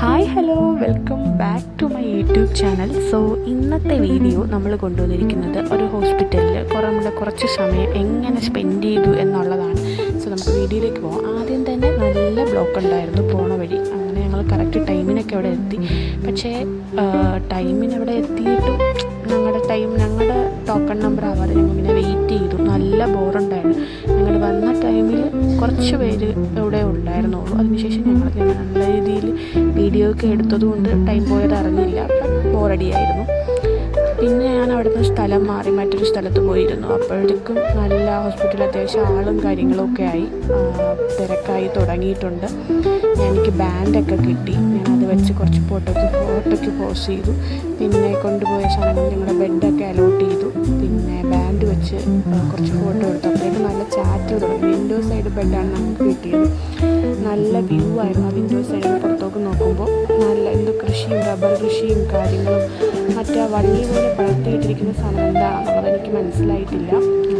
Hi hello welcome back to my YouTube channel. So ഇന്നത്തെ video നമ്മൾ കൊണ്ടുവന്നിരിക്കുന്നത് ഒരു ഹോസ്പിറ്റലിൽ കുറച്ച് സമയം എങ്ങനെ സ്പെൻഡ് ചെയ്തു എന്നുള്ളതാണ്. സോ നമുക്ക് വീഡിയോയിലേക്ക് പോകാം. ആദ്യം തന്നെ നല്ല ബ്ലോക്ക് ഉണ്ടായിരുന്നു പോണ വഴി. അങ്ങനെ ഞങ്ങൾ കറക്റ്റ് ടൈമിനൊക്കെ അവിടെ എത്തി. പക്ഷേ ടൈമിനവിടെ എത്തിയിട്ടും ഞങ്ങളുടെ ടോക്കൺ നമ്പർ ആവാതെ ഞങ്ങൾ ഇങ്ങനെ വെയിറ്റ് ചെയ്തു. നല്ല ബോറുണ്ടായിരുന്നു. ഞങ്ങൾ വന്ന ടൈമിൽ കുറച്ച് പേര് ഇവിടെ ഉണ്ടായിരുന്നുള്ളൂ. അതിനുശേഷം ഞങ്ങൾ നല്ല രീതിയിൽ വീഡിയോ ഒക്കെ എടുത്തതുകൊണ്ട് ടൈം പോയത് അറിഞ്ഞില്ല. ബോറടിയായിരുന്നു. പിന്നെ ഞാൻ അവിടുന്ന് സ്ഥലം മാറി മറ്റൊരു സ്ഥലത്ത് പോയിരുന്നു. അപ്പോഴേക്കും നല്ല ഹോസ്പിറ്റലിൽ അത്യാവശ്യം ആളും കാര്യങ്ങളൊക്കെ ആയി, തിരക്കായി തുടങ്ങിയിട്ടുണ്ട്. എനിക്ക് ബാൻഡൊക്കെ കിട്ടി. ഞാനത് വെച്ച് കുറച്ച് ഫോട്ടോയ്ക്ക് പോസ് ചെയ്തു. പിന്നെ കൊണ്ടുപോയ സാധനങ്ങൾ ഞങ്ങളുടെ ബെഡൊക്കെ അലോട്ട് ചെയ്തു. പിന്നെ ബാൻഡ് വെച്ച് കുറച്ച് ഫോട്ടോ എടുത്തു. അപ്പോഴേക്കും നല്ല ചാറ്റ് തുടങ്ങി. വിൻഡോ സൈഡ് ബെഡാണ് നമുക്ക് കിട്ടിയത്. നല്ല വ്യൂ ആയിരുന്നു. ആ വിൻഡോ സൈഡിൽ പുറത്തോട്ട് നോക്കുമ്പോൾ നല്ല കൃഷിയും റബ്ബർ കൃഷിയും കാര്യങ്ങളും മറ്റേ വള്ളി പോലെ പടർത്തിയിട്ടിരിക്കുന്ന സാധനം എന്താണെന്നുള്ളത് എനിക്ക് മനസ്സിലായിട്ടില്ല.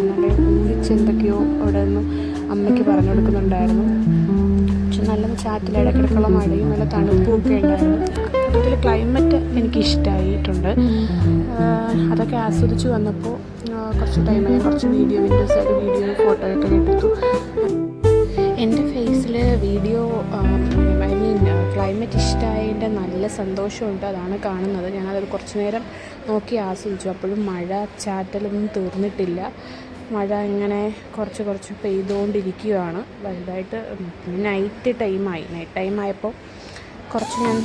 നല്ല ഊഹിച്ചെന്തൊക്കെയോ അവിടെ നിന്ന് അമ്മയ്ക്ക് പറഞ്ഞു കൊടുക്കുന്നുണ്ടായിരുന്നു. പക്ഷെ നല്ല ചാറ്റിൽ ഇടയ്ക്കിടയ്ക്കുള്ള മഴയും നല്ല തണുപ്പും ഒക്കെ ഉണ്ടായിരുന്നു. അതിൽ ക്ലൈമറ്റ് എനിക്കിഷ്ടമായിട്ടുണ്ട്. അതൊക്കെ ആസ്വദിച്ച് വന്നപ്പോൾ കുറച്ച് ടൈം ഞാൻ കുറച്ച് വിൻഡോസൈഡ് വീഡിയോ ഫോട്ടോയൊക്കെ എടുത്തു. എൻ്റെ ഫേസിൽ വീഡിയോ ക്ലൈമറ്റ് ഇഷ്ടമായതിൻ്റെ നല്ല സന്തോഷമുണ്ട്. അതാണ് കാണുന്നത്. ഞാനത് കുറച്ച് നേരം നോക്കി ആസ്വദിച്ചു. അപ്പോഴും മഴ ചാറ്റലൊന്നും തീർന്നിട്ടില്ല. മഴ ഇങ്ങനെ കുറച്ച് പെയ്തുകൊണ്ടിരിക്കുകയാണ് വലുതായിട്ട്. നൈറ്റ് ടൈമായപ്പോൾ കുറച്ച് ഞാൻ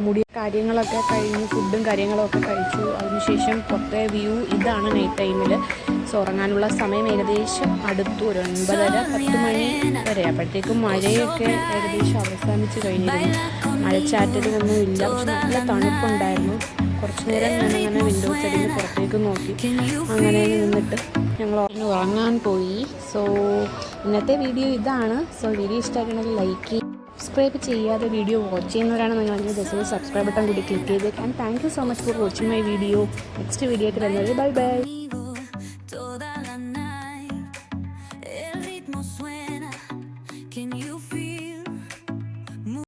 മുടി കാര്യങ്ങളൊക്കെ കഴിഞ്ഞ് ഫുഡും കാര്യങ്ങളൊക്കെ കഴിച്ചു. അതിനുശേഷം പുറത്തെ വ്യൂ ഇതാണ് നൈറ്റ് ടൈമിൽ. സോ ഉറങ്ങാനുള്ള സമയം ഏകദേശം അടുത്തു. ഒരു 9:30-10 മണി വരെ. അപ്പോഴത്തേക്കും മഴയൊക്കെ ഏകദേശം അവസാനിച്ച് കഴിഞ്ഞിരുന്നു. മഴച്ചാറ്റലൊന്നും ഇല്ല. പക്ഷെ നല്ല തണുപ്പുണ്ടായിരുന്നു. കുറച്ച് നേരം ഞാനങ്ങനെ വിൻഡോ സൈഡിൽ പുറത്തേക്ക് നോക്കി. അങ്ങനെ നിന്നിട്ട് ഞങ്ങൾ ഉറങ്ങാൻ പോയി. സോ ഇന്നത്തെ വീഡിയോ ഇതാണ്. സോ വീഡിയോ ഇഷ്ടമാക്കണമെങ്കിൽ ലൈക്ക് ചെയ്യുക. സബ്സ്ക്രൈബ് ചെയ്യാതെ വീഡിയോ വാച്ച് ചെയ്യുന്നവരാണ് നിങ്ങളെങ്കിൽ ജസ്റ്റ് സബ്സ്ക്രൈബ് ബട്ടൺ കൂടി ക്ലിക്ക് ചെയ്തേക്കാം. Thank you so much for watching my video. Next video ഒക്കെ വരുന്നത്. Bye bye.